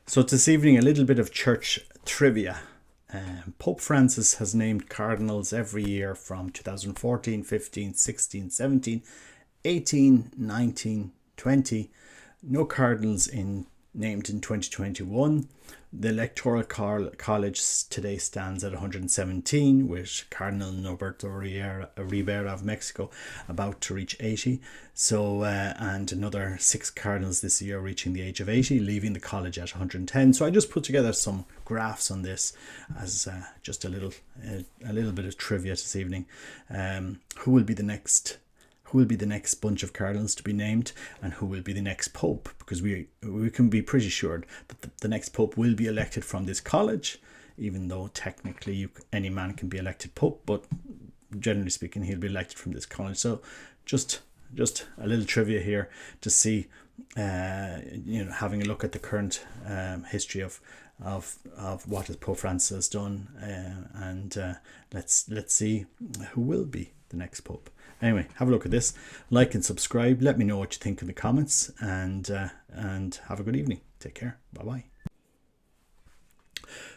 So this evening, a little bit of church trivia. Pope Francis has named cardinals every year from 2014, 15, 16, 17, 18, 19, 20. No cardinals named in 2021. The Electoral College today stands at 117, with Cardinal Norberto Rivera of Mexico about to reach 80. So, and another 6 cardinals this year reaching the age of 80, leaving the college at 110. So I just put together some graphs on this as just a little bit of trivia this evening. Who will be the next bunch of cardinals to be named, and who will be the next pope, because we can be pretty sure that the next pope will be elected from this college, even though technically any man can be elected pope, but generally speaking he'll be elected from this college. So just a little trivia here to see, having a look at the current history of what Pope Francis has done, and let's see who will be the next pope. Anyway, have a look at this, like and subscribe. Let me know what you think in the comments, and have a good evening. Take care. Bye bye.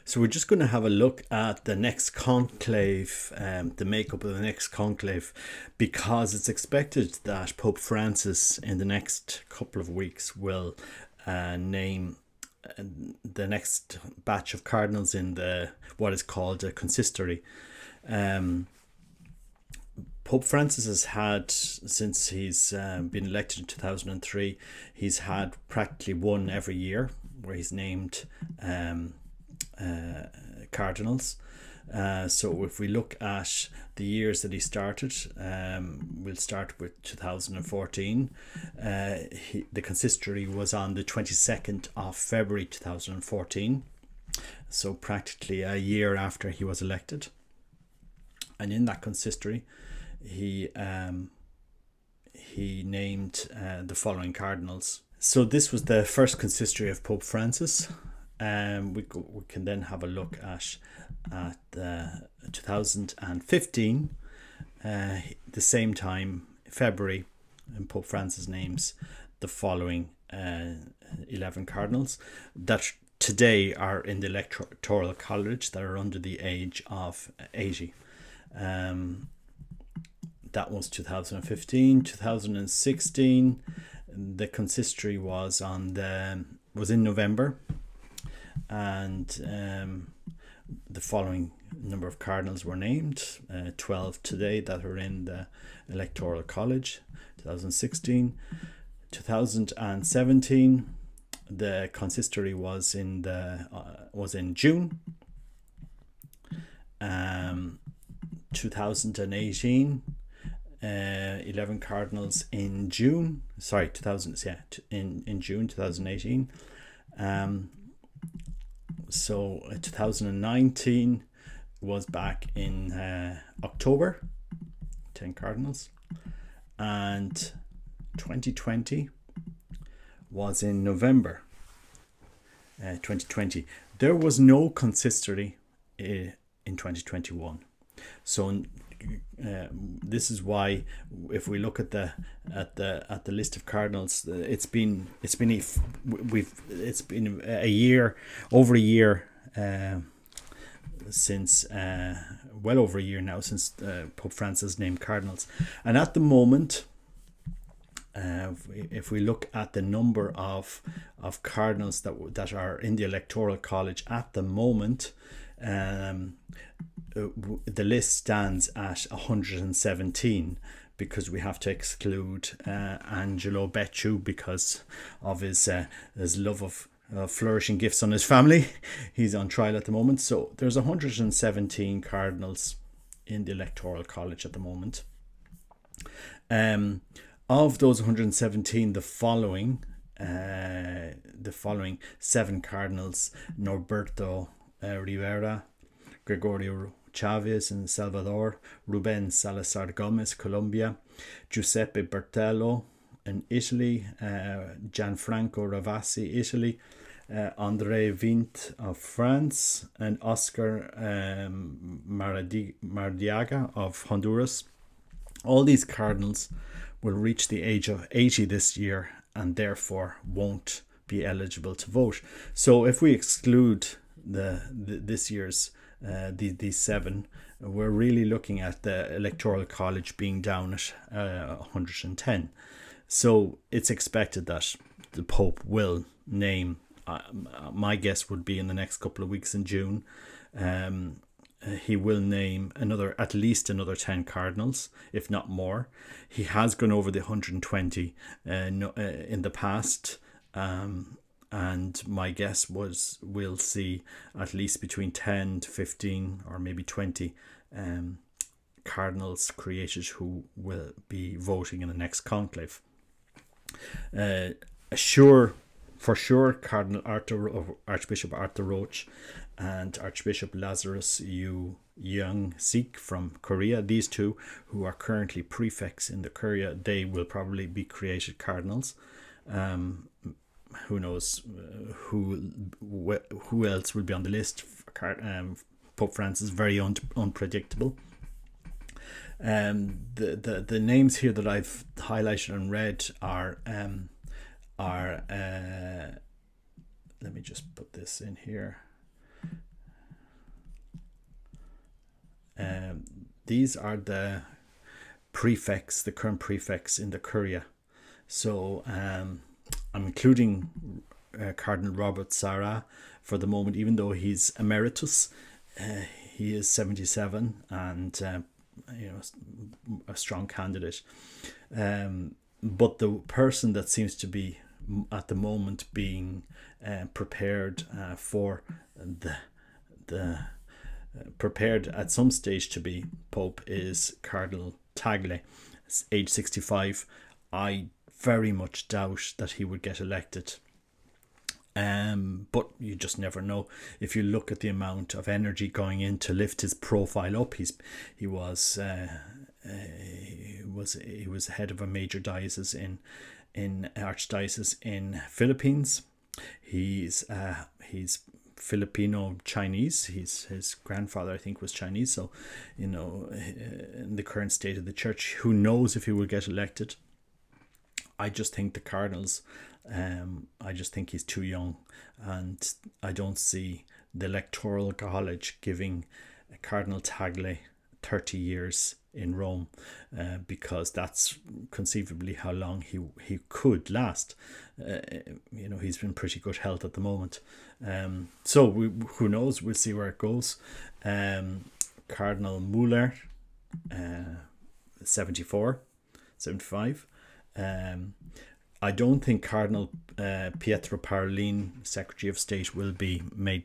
So we're just going to have a look at the next conclave, the makeup of the next conclave, because it's expected that Pope Francis in the next couple of weeks will name the next batch of cardinals in what is called a consistory. Pope Francis has had, since he's been elected in 2003, he's had practically one every year where he's named cardinals. So if we look at the years that he started, we'll start with 2014. The consistory was on the 22nd of February 2014, so practically a year after he was elected. And in that consistory, he named the following cardinals. So this was the first consistory of Pope Francis. We can then have a look at 2015, the same time, February, and Pope Francis names the following 11 cardinals that today are in the Electoral College, that are under the age of 80. That was 2015. 2016, the consistory was in November, and the following number of cardinals were named, 12 today that are in the Electoral College. 2016, 2017, the consistory was in June. 2018, 11 cardinals in June. Sorry, in June 2018. So 2019 was back in October, 10 cardinals, and 2020 was in November 2020. There was no consistory in 2021. So this is why, if we look at the list of cardinals, it's been a year, over a year, since well over a year now since Pope Francis named cardinals. And at the moment, if we look at the number of cardinals that are in the Electoral College at the moment, the list stands at 117, because we have to exclude Angelo Becciu because of his love of flourishing gifts on his family. He's on trial at the moment. So there's 117 cardinals in the Electoral College at the moment. Of those 117, the following 7 cardinals: Norberto Rivera, Gregorio Chavez in Salvador, Ruben Salazar Gomez, Colombia, Giuseppe Bertello in Italy, Gianfranco Ravasi, Italy, André Vint of France, and Oscar Mardiaga of Honduras. All these cardinals will reach the age of 80 this year, and therefore won't be eligible to vote. So if we exclude this year's these 7, we're really looking at the Electoral College being down at 110. So it's expected that the Pope will name, my guess would be in the next couple of weeks in June, he will name at least another 10 cardinals, if not more. He has gone over the 120 in the past, and my guess was we'll see at least between 10 to 15 or maybe 20 cardinals created who will be voting in the next conclave. For sure, Archbishop Arthur Roach and Archbishop Lazarus Yu Young Sik from Korea, these two who are currently prefects in the Curia, they will probably be created cardinals. Who knows who else will be on the list? Pope Francis, very unpredictable. The names here that I've highlighted and read are let me just put this in here. These are the prefects, the current prefects in the Curia. So I'm including Cardinal Robert Sarah for the moment, even though he's emeritus. He is 77 and a strong candidate. But the person that seems to be at the moment being prepared for prepared at some stage to be Pope is Cardinal Tagle, age 65. I very much doubt that he would get elected. But you just never know. If you look at the amount of energy going in to lift his profile up, he was head of a major diocese in archdiocese in Philippines. He's Filipino Chinese. His grandfather, I think, was Chinese. So, in the current state of the church, who knows if he will get elected? I just think the cardinals, I just think he's too young, and I don't see the Electoral College giving Cardinal Tagle 30 years in Rome, because that's conceivably how long he could last. He's in pretty good health at the moment. So who knows? We'll see where it goes. Cardinal Muller, 75. I don't think Cardinal Pietro Parolin, Secretary of State, will be made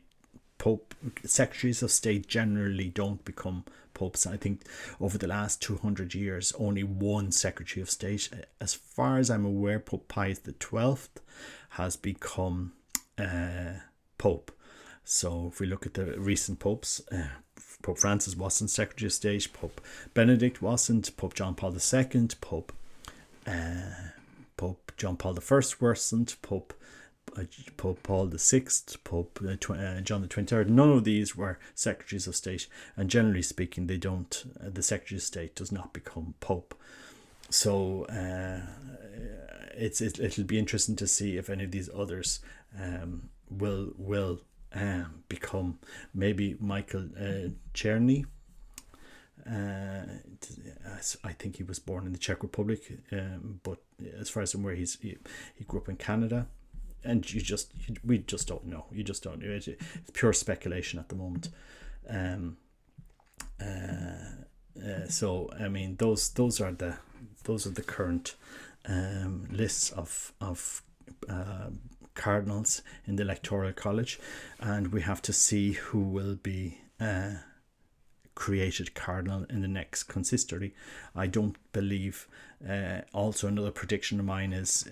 Pope. Secretaries of State generally don't become popes. I think over the last 200 years, only one Secretary of State, as far as I'm aware, Pope Pius XII, has become Pope. So if we look at the recent popes, Pope Francis wasn't Secretary of State, Pope Benedict wasn't, Pope John Paul II, Pope John Paul I wasn't, Pope Paul VI, Pope John the 23rd. None of these were Secretaries of State, and generally speaking, they don't. The Secretary of State does not become Pope. So it'll be interesting to see if any of these others will become. Maybe Michael Czerny. I think he was born in the Czech Republic, but as far as I'm aware, he grew up in Canada. And we just don't know. You just don't know. It's pure speculation at the moment. So I mean, those are the current lists of cardinals in the Electoral College, and we have to see who will be created cardinal in the next consistory. I don't believe. Also, another prediction of mine is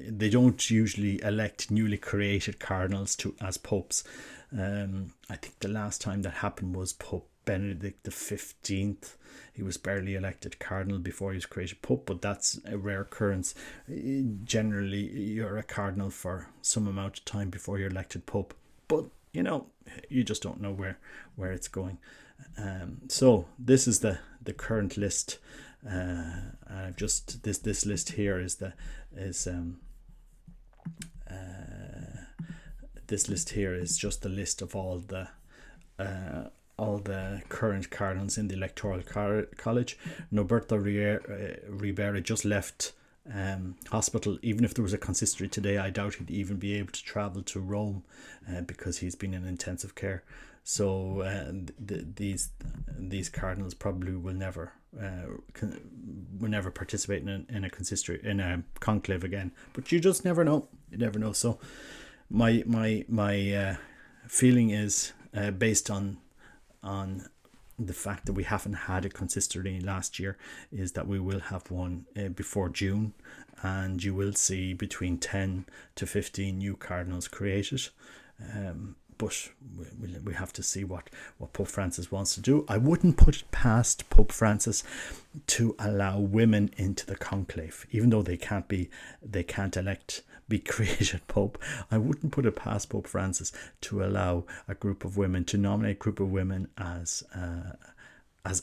they don't usually elect newly created cardinals as popes. I think the last time that happened was Pope Benedict XV. He was barely elected cardinal before he was created pope, but that's a rare occurrence. Generally, you're a cardinal for some amount of time before you're elected pope, but you just don't know where it's going. So this is the current list. I've just this list here is this list here is just the list of all the current cardinals in the Electoral College. Norberto Ribera just left hospital. Even if there was a consistory today, I doubt he'd even be able to travel to Rome because he's been in intensive care. So these cardinals probably will never participate in a consistory, in a conclave again. But you just never know. You never know. So my feeling is based on the fact that we haven't had a consistory last year, is that we will have one before June, and you will see between 10 to 15 new cardinals created. But we have to see what Pope Francis wants to do. I wouldn't put it past Pope Francis to allow women into the conclave, even though they can't be created Pope. I wouldn't put it past Pope Francis to allow a group of women, to nominate a group of women as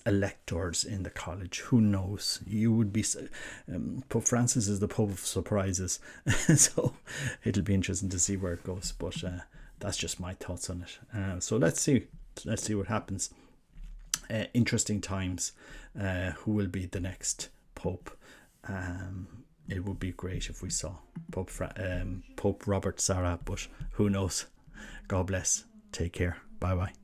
electors in the college. Who knows? You would be Pope Francis is the Pope of surprises, so it'll be interesting to see where it goes. But that's just my thoughts on it. So let's see what happens. Interesting times. Who will be the next Pope? It would be great if we saw Pope Robert Sarah, but who knows? God bless. Take care. Bye bye.